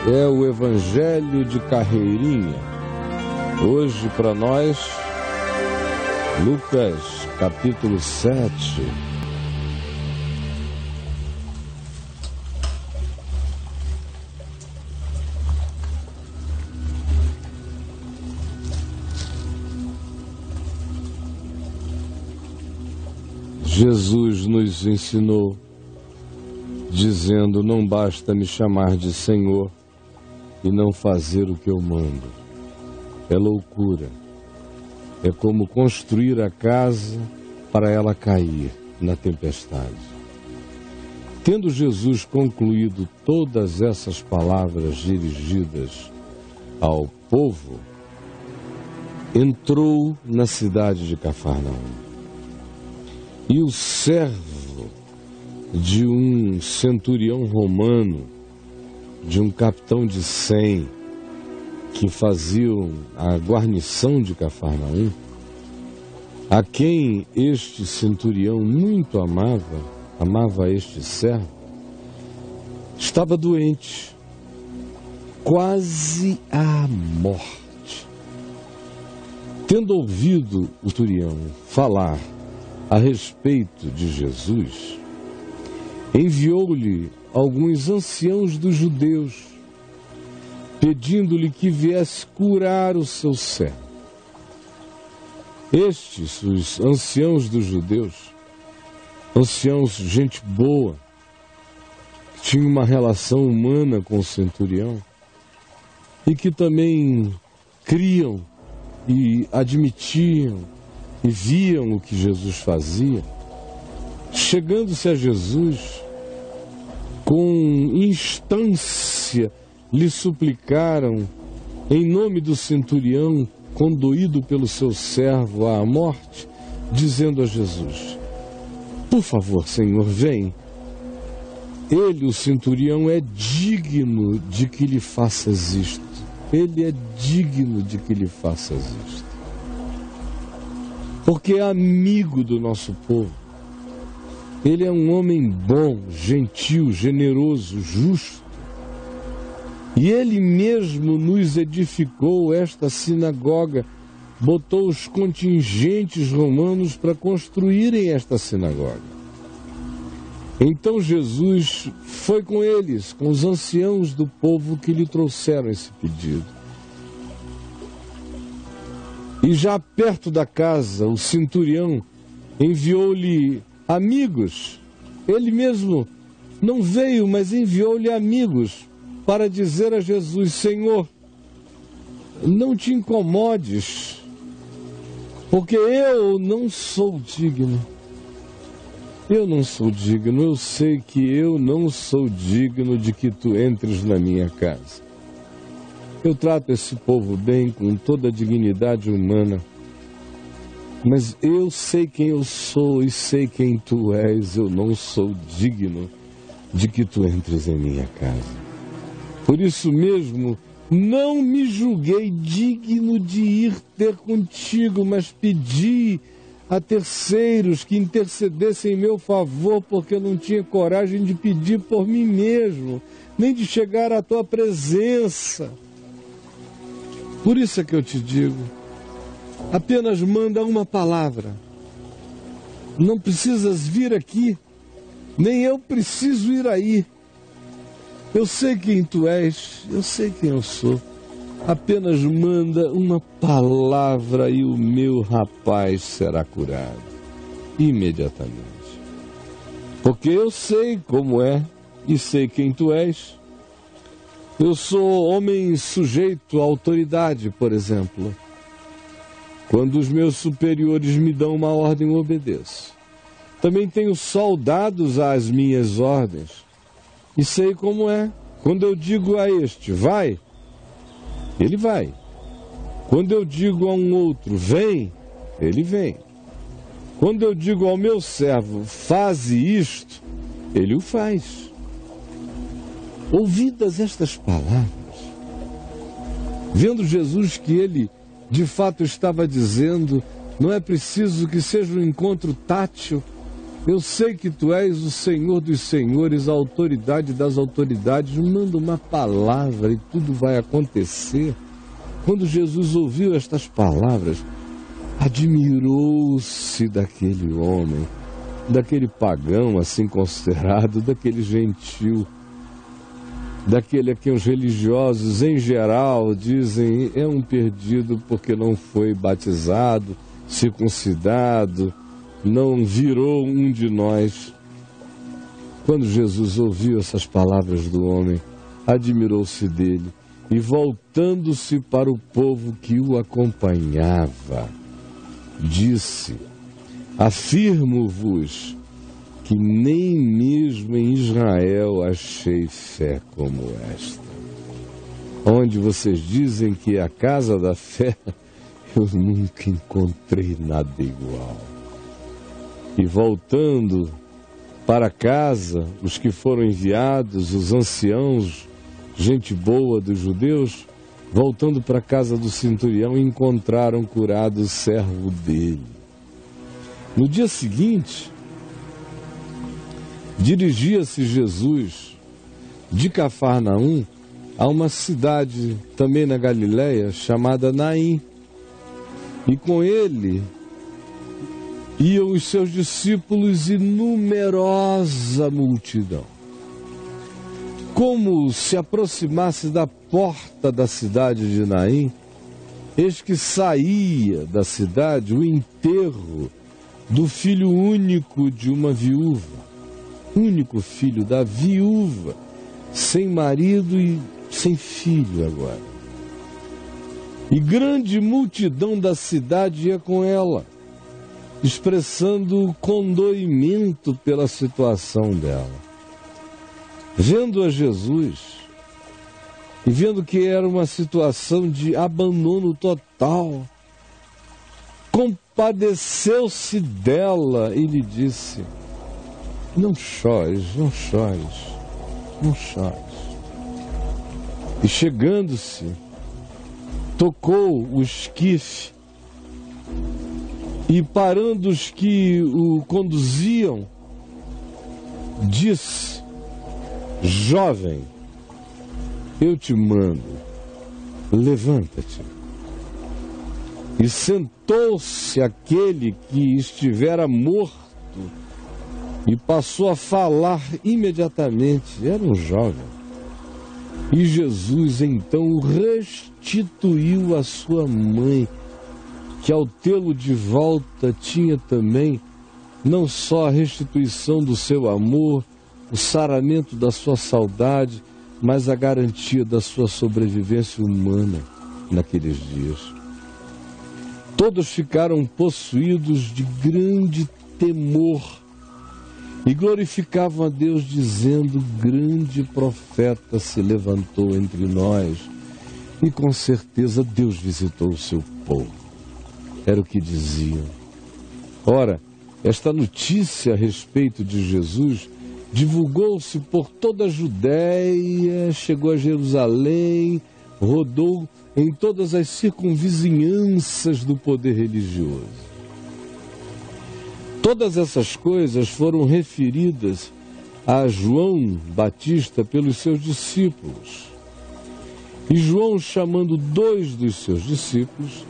é o Evangelho de Carreirinha. Hoje para nós, Lucas capítulo 7. Jesus nos ensinou, dizendo: não basta me chamar de Senhor e não fazer o que eu mando. É loucura. É como construir a casa para ela cair na tempestade. Tendo Jesus concluído todas essas palavras dirigidas ao povo, entrou na cidade de Cafarnaum. E o servo de um centurião romano, de um capitão de 100, que faziam a guarnição de Cafarnaum, a quem este centurião muito amava este servo, estava doente, quase à morte. Tendo ouvido o centurião falar a respeito de Jesus, enviou-lhe alguns anciãos dos judeus, pedindo-lhe que viesse curar o seu servo. Estes, os anciãos dos judeus, anciãos, gente boa, que tinham uma relação humana com o centurião e que também criam e admitiam e viam o que Jesus fazia, chegando-se a Jesus, com instância, lhe suplicaram, em nome do centurião, conduído pelo seu servo à morte, dizendo a Jesus: por favor, Senhor, vem. Ele, o centurião, é digno de que lhe faças isto. Ele é digno de que lhe faças isto. Porque é amigo do nosso povo. Ele é um homem bom, gentil, generoso, justo. E ele mesmo nos edificou esta sinagoga, botou os contingentes romanos para construírem esta sinagoga. Então Jesus foi com eles, com os anciãos do povo que lhe trouxeram esse pedido. E já perto da casa, o centurião enviou-lhe amigos. Ele mesmo não veio, mas enviou-lhe amigos para dizer a Jesus: Senhor, não te incomodes, porque eu não sou digno. Eu não sou digno, eu sei que eu não sou digno de que tu entres na minha casa. Eu trato esse povo bem, com toda a dignidade humana, mas eu sei quem eu sou e sei quem tu és. Eu não sou digno de que tu entres em minha casa. Por isso mesmo, não me julguei digno de ir ter contigo, mas pedi a terceiros que intercedessem em meu favor, porque eu não tinha coragem de pedir por mim mesmo, nem de chegar à tua presença. Por isso é que eu te digo, apenas manda uma palavra. Não precisas vir aqui, nem eu preciso ir aí. Eu sei quem tu és, eu sei quem eu sou. Apenas manda uma palavra e o meu rapaz será curado imediatamente. Porque eu sei como é e sei quem tu és. Eu sou homem sujeito à autoridade, por exemplo. Quando os meus superiores me dão uma ordem, eu obedeço. Também tenho soldados às minhas ordens. E sei como é. Quando eu digo a este, vai, ele vai. Quando eu digo a um outro, vem, ele vem. Quando eu digo ao meu servo, faze isto, ele o faz. Ouvidas estas palavras, vendo Jesus que ele de fato estava dizendo, não é preciso que seja um encontro tátil, Eu sei que tu és o Senhor dos senhores, a autoridade das autoridades. Manda uma palavra e tudo vai acontecer. Quando Jesus ouviu estas palavras, admirou-se daquele homem, daquele pagão assim considerado, daquele gentil, daquele a quem os religiosos em geral dizem é um perdido porque não foi batizado, circuncidado, não virou um de nós. Quando Jesus ouviu essas palavras do homem, admirou-se dele e, voltando-se para o povo que o acompanhava, disse: afirmo-vos que nem mesmo em Israel achei fé como esta. Onde vocês dizem que é a casa da fé, eu nunca encontrei nada igual. E voltando para casa, os que foram enviados, os anciãos, gente boa dos judeus, voltando para a casa do centurião, encontraram curado o servo dele. No dia seguinte, dirigia-se Jesus de Cafarnaum a uma cidade também na Galileia chamada Naim. E com ele iam os seus discípulos e numerosa multidão. Como se aproximasse da porta da cidade de Naim, eis que saía da cidade o enterro do filho único de uma viúva, único filho da viúva, sem marido e sem filho agora. E grande multidão da cidade ia com ela, expressando condoimento pela situação dela. Vendo a Jesus e vendo que era uma situação de abandono total, compadeceu-se dela e lhe disse: não chores, não chores, não chores. E chegando-se, tocou o esquife e, parando os que o conduziam, disse: jovem, eu te mando, levanta-te. E sentou-se aquele que estivera morto e passou a falar imediatamente. Era um jovem. E Jesus então o restituiu à sua mãe, que ao tê-lo de volta tinha também não só a restituição do seu amor, o saramento da sua saudade, mas a garantia da sua sobrevivência humana naqueles dias. Todos ficaram possuídos de grande temor e glorificavam a Deus, dizendo: grande profeta se levantou entre nós, e com certeza Deus visitou o seu povo. Era o que diziam. Ora, esta notícia a respeito de Jesus divulgou-se por toda a Judéia, chegou a Jerusalém, rodou em todas as circunvizinhanças do poder religioso. Todas essas coisas foram referidas a João Batista pelos seus discípulos. E João, chamando 2 dos seus discípulos,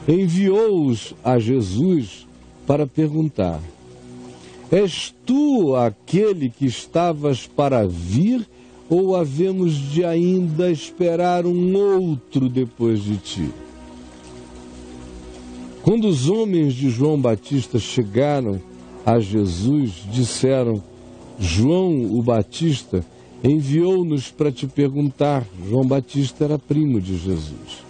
enviou-os a Jesus para perguntar: és tu aquele que estavas para vir, ou havemos de ainda esperar um outro depois de ti? Quando os homens de João Batista chegaram a Jesus, disseram: João o Batista enviou-nos para te perguntar. João Batista era primo de Jesus: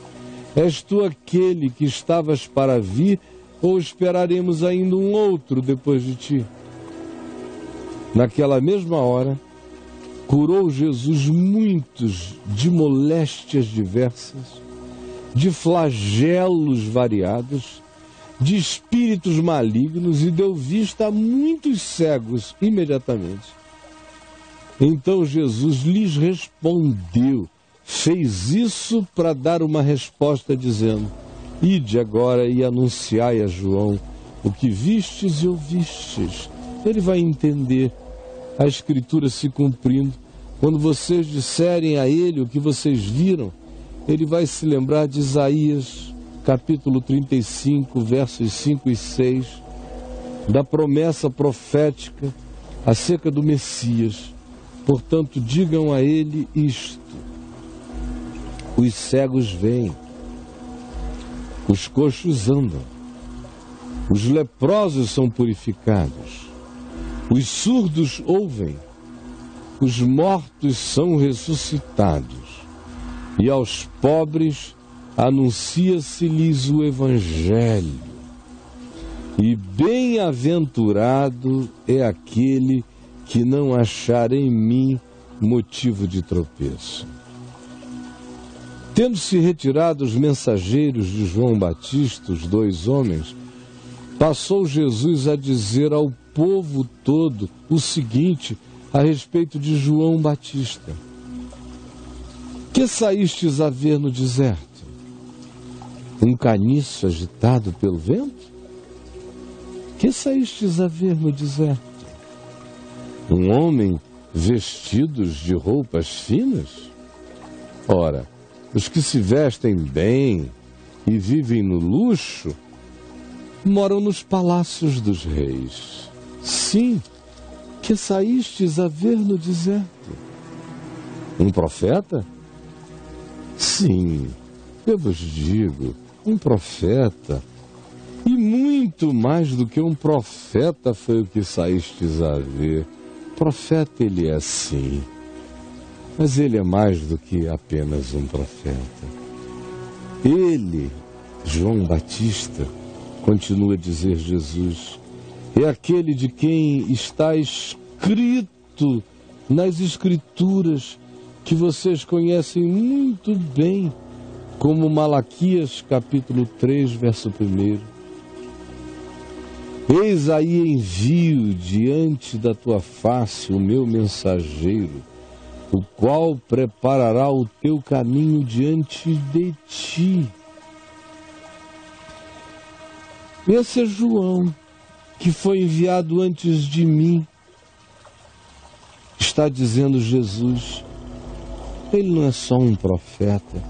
és tu aquele que estavas para vir, ou esperaremos ainda um outro depois de ti? Naquela mesma hora, curou Jesus muitos de moléstias diversas, de flagelos variados, de espíritos malignos, e deu vista a muitos cegos imediatamente. Então Jesus lhes respondeu, fez isso para dar uma resposta, dizendo: ide agora e anunciai a João o que vistes e ouvistes. Ele vai entender a Escritura se cumprindo. Quando vocês disserem a ele o que vocês viram, ele vai se lembrar de Isaías, capítulo 35, versos 5 e 6, da promessa profética acerca do Messias. Portanto, digam a ele isto: os cegos veem, os coxos andam, os leprosos são purificados, os surdos ouvem, os mortos são ressuscitados, e aos pobres anuncia-se-lhes o Evangelho. E bem-aventurado é aquele que não achar em mim motivo de tropeço. Tendo-se retirado os mensageiros de João Batista, os dois homens, passou Jesus a dizer ao povo todo o seguinte a respeito de João Batista: que saístes a ver no deserto? Um caniço agitado pelo vento? Que saístes a ver no deserto? Um homem vestidos de roupas finas? Ora, os que se vestem bem e vivem no luxo moram nos palácios dos reis. Sim, que saístes a ver no deserto? Um profeta? Sim, eu vos digo, um profeta. E muito mais do que um profeta foi o que saístes a ver. Profeta ele é sim, mas ele é mais do que apenas um profeta. Ele, João Batista, continua a dizer Jesus, é aquele de quem está escrito nas Escrituras, que vocês conhecem muito bem, como Malaquias capítulo 3, verso 1. Eis aí envio diante da tua face o meu mensageiro, o qual preparará o teu caminho diante de ti. Esse é João, que foi enviado antes de mim. Está dizendo Jesus, ele não é só um profeta,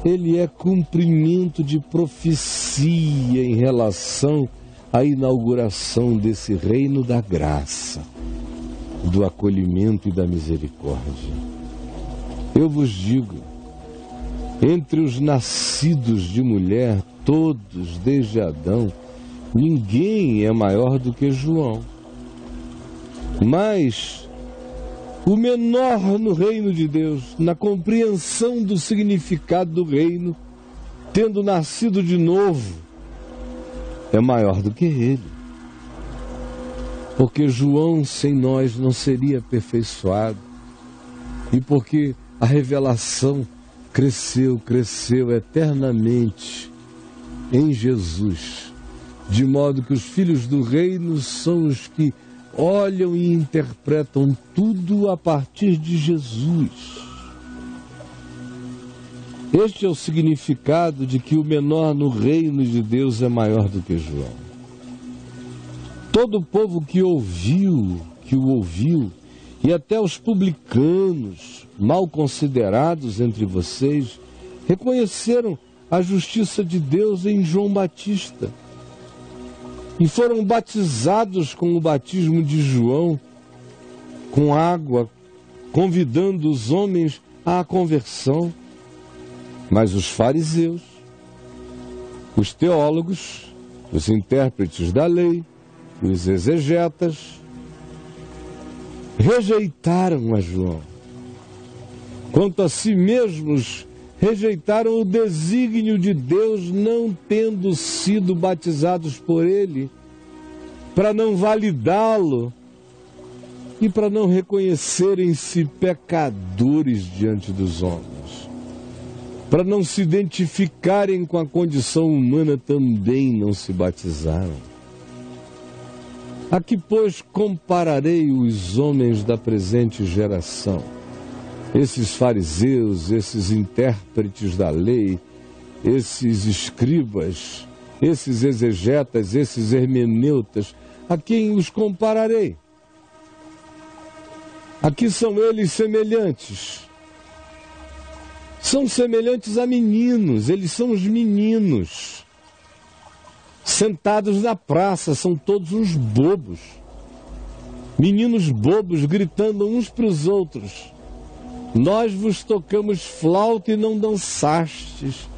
ele é cumprimento de profecia em relação à inauguração desse reino da graça, do acolhimento e da misericórdia. Eu vos digo, entre os nascidos de mulher, todos desde Adão, ninguém é maior do que João. Mas o menor no reino de Deus, na compreensão do significado do reino, tendo nascido de novo, é maior do que ele. Porque João sem nós não seria aperfeiçoado. E porque a revelação cresceu eternamente em Jesus. De modo que os filhos do reino são os que olham e interpretam tudo a partir de Jesus. Este é o significado de que o menor no reino de Deus é maior do que João. Todo o povo que o ouviu, e até os publicanos, mal considerados entre vocês, reconheceram a justiça de Deus em João Batista. E foram batizados com o batismo de João, com água, convidando os homens à conversão. Mas os fariseus, os teólogos, os intérpretes da lei, os exegetas, rejeitaram a João. Quanto a si mesmos, rejeitaram o desígnio de Deus, não tendo sido batizados por ele, para não validá-lo e para não reconhecerem-se pecadores diante dos homens. Para não se identificarem com a condição humana, também não se batizaram. A que, pois, compararei os homens da presente geração? Esses fariseus, esses intérpretes da lei, esses escribas, esses exegetas, esses hermeneutas, a quem os compararei? Aqui são eles semelhantes. São semelhantes a meninos, eles são os meninos. Sentados na praça, são todos uns bobos. Meninos bobos gritando uns para os outros. Nós vos tocamos flauta e não dançastes.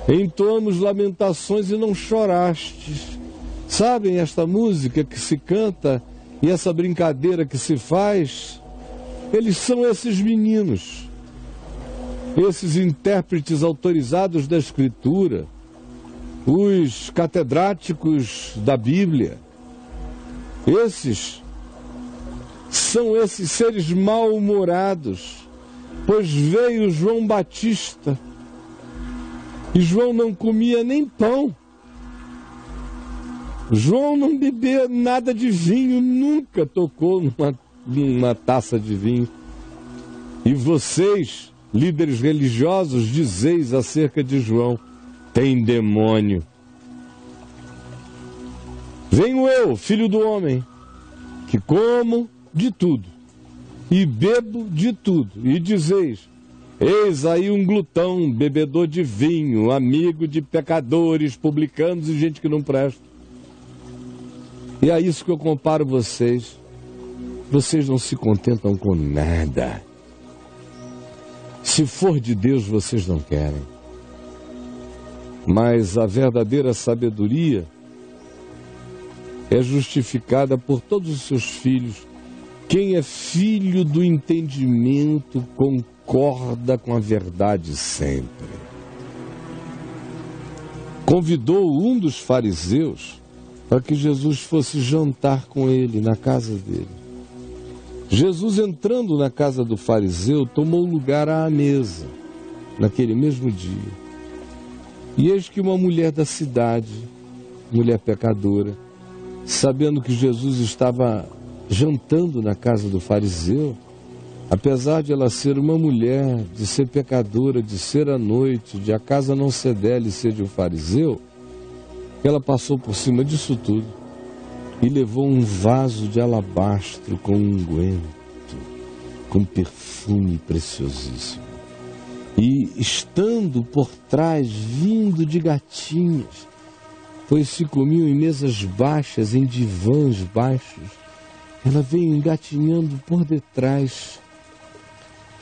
Entoamos lamentações e não chorastes. Sabem esta música que se canta e essa brincadeira que se faz? Eles são esses meninos. Esses intérpretes autorizados da Escritura, os catedráticos da Bíblia, esses são esses seres mal-humorados, pois veio João Batista e João não comia nem pão. João não bebia nada de vinho, nunca tocou numa taça de vinho. E vocês, líderes religiosos, dizeis acerca de João: tem demônio. Venho eu, filho do homem, que como de tudo e bebo de tudo, e dizeis: eis aí um glutão, bebedor de vinho, amigo de pecadores, publicanos e gente que não presta. E é isso que eu comparo vocês. Vocês não se contentam com nada. Se for de Deus, vocês não querem. Mas a verdadeira sabedoria é justificada por todos os seus filhos. Quem é filho do entendimento concorda com a verdade sempre. Convidou um dos fariseus para que Jesus fosse jantar com ele na casa dele. Jesus, entrando na casa do fariseu, tomou lugar à mesa, naquele mesmo dia. E eis que uma mulher da cidade, mulher pecadora, sabendo que Jesus estava jantando na casa do fariseu, apesar de ela ser uma mulher, de ser pecadora, de ser à noite, de a casa não ser dela e ser de um fariseu, ela passou por cima disso tudo e levou um vaso de alabastro com unguento, com perfume preciosíssimo. E estando por trás, vindo de gatinhas, pois se comiam em mesas baixas, em divãs baixos, ela veio engatinhando por detrás,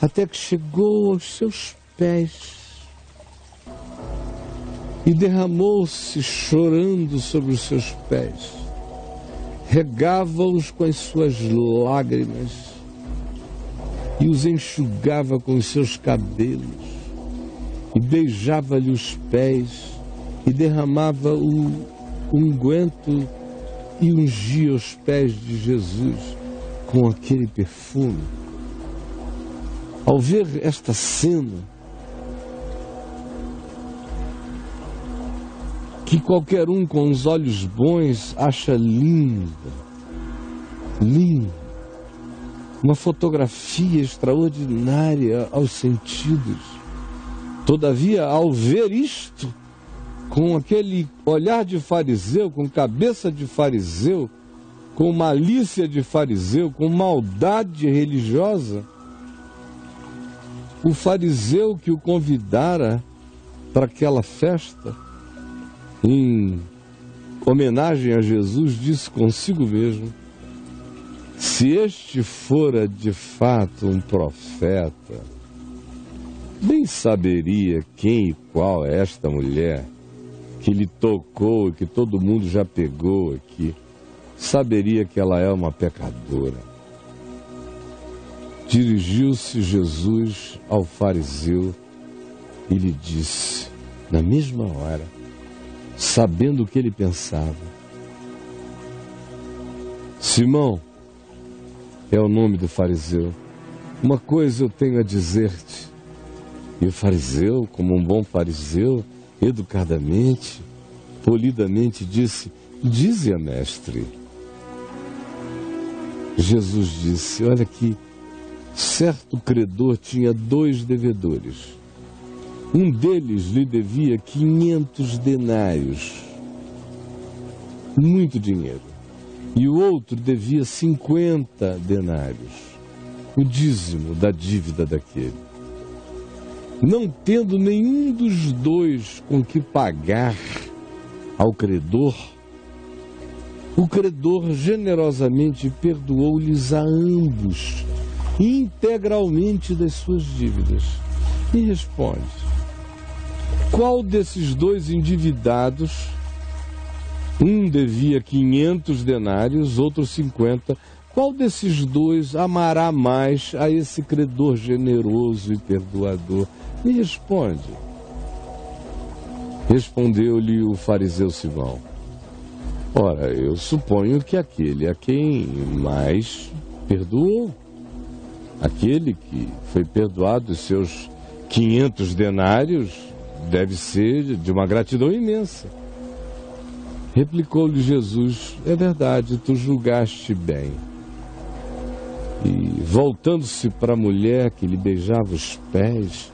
até que chegou aos seus pés e derramou-se chorando sobre os seus pés, regava-os com as suas lágrimas e os enxugava com os seus cabelos e beijava-lhe os pés e derramava o unguento e ungia os pés de Jesus com aquele perfume. Ao ver esta cena, que qualquer um com os olhos bons acha linda, uma fotografia extraordinária aos sentidos. Todavia, ao ver isto, com aquele olhar de fariseu, com cabeça de fariseu, com malícia de fariseu, com maldade religiosa, o fariseu que o convidara para aquela festa, em homenagem a Jesus, disse consigo mesmo: se este fora de fato um profeta, bem saberia quem e qual é esta mulher que lhe tocou e que todo mundo já pegou aqui. Saberia que ela é uma pecadora. Dirigiu-se Jesus ao fariseu e lhe disse, na mesma hora, sabendo o que ele pensava: Simão, é o nome do fariseu, uma coisa eu tenho a dizer-te. E o fariseu, como um bom fariseu, educadamente, polidamente disse: dize-a, mestre. Jesus disse: olha aqui, certo credor tinha 2 devedores. Um deles lhe devia 500 denários, muito dinheiro. e o outro devia 50 denários, o dízimo da dívida daquele. Não tendo nenhum dos dois com que pagar ao credor, o credor generosamente perdoou-lhes a ambos integralmente das suas dívidas. Me responde, qual desses dois endividados, um devia 500 denários, outro 50, qual desses dois amará mais a esse credor generoso e perdoador? Me responde. Respondeu-lhe o fariseu Simão: ora, eu suponho que aquele a quem mais perdoou, aquele que foi perdoado os seus 500 denários, deve ser de uma gratidão imensa. Replicou-lhe Jesus: é verdade, tu julgaste bem. E voltando-se para a mulher que lhe beijava os pés,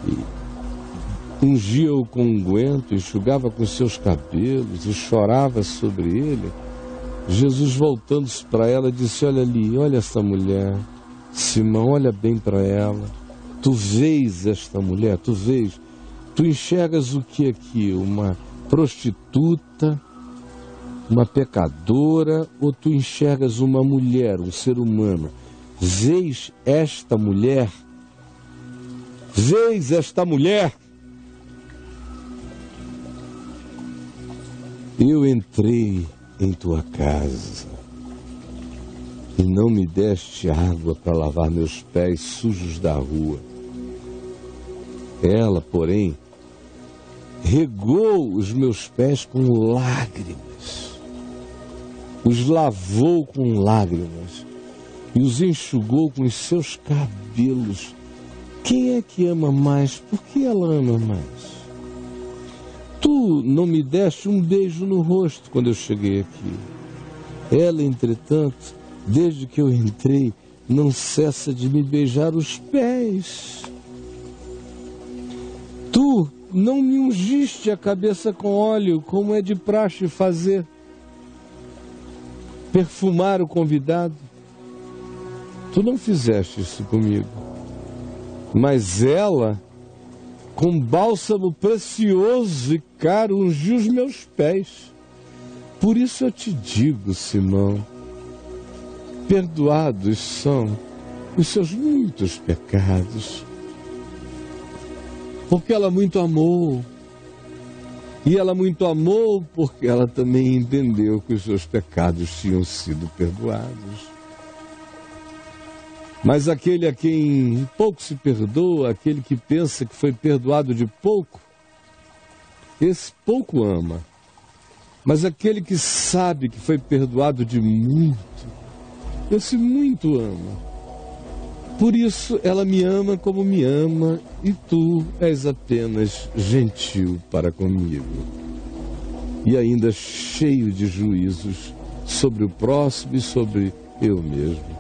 e ungia-o com unguento, enxugava com seus cabelos e chorava sobre ele, Jesus, voltando-se para ela, disse: olha ali, olha essa mulher. Simão, olha bem para ela. Tu vês esta mulher? Tu vês? Tu enxergas o que aqui? Uma prostituta, uma pecadora, ou tu enxergas uma mulher, um ser humano? Vês esta mulher? Vês esta mulher? Eu entrei em tua casa e não me deste água para lavar meus pés sujos da rua. Ela, porém, regou os meus pés com lágrimas, os lavou com lágrimas e os enxugou com os seus cabelos. Quem é que ama mais? Por que ela ama mais? Tu não me deste um beijo no rosto quando eu cheguei aqui. Ela, entretanto, desde que eu entrei, não cessa de me beijar os pés. Tu não me ungiste a cabeça com óleo, como é de praxe fazer, perfumar o convidado. Tu não fizeste isso comigo. Mas ela, com bálsamo precioso e caro, ungiu os meus pés. Por isso eu te digo, Simão, perdoados são os seus muitos pecados, porque ela muito amou. E ela muito amou porque ela também entendeu que os seus pecados tinham sido perdoados. Mas aquele a quem pouco se perdoa, aquele que pensa que foi perdoado de pouco, esse pouco ama. Mas aquele que sabe que foi perdoado de muito, esse muito ama. Por isso ela me ama como me ama, e tu és apenas gentil para comigo. E ainda cheio de juízos sobre o próximo e sobre eu mesmo.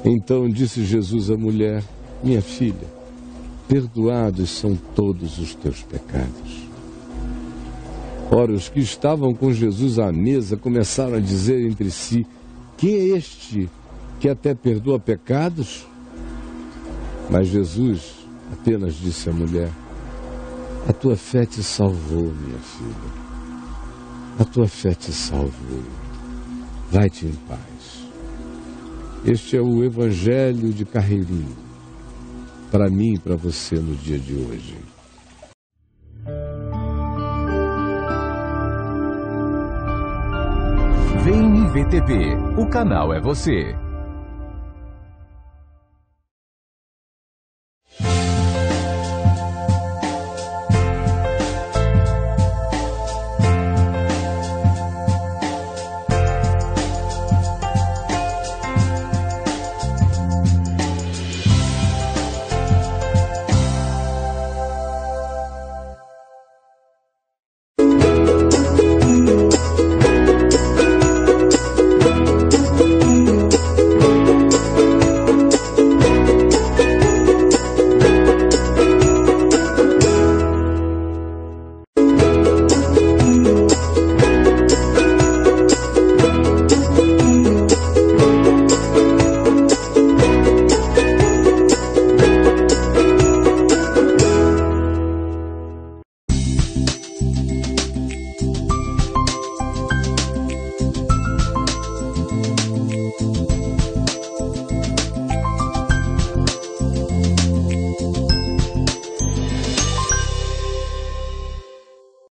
Então disse Jesus à mulher: minha filha, perdoados são todos os teus pecados. Ora, os que estavam com Jesus à mesa começaram a dizer entre si: quem é este que até perdoa pecados? Mas Jesus apenas disse à mulher: a tua fé te salvou, minha filha. A tua fé te salvou. Vai-te em paz. Este é o Evangelho de Carreirinho, para mim e para você no dia de hoje. Vem me ver TV, o canal é você.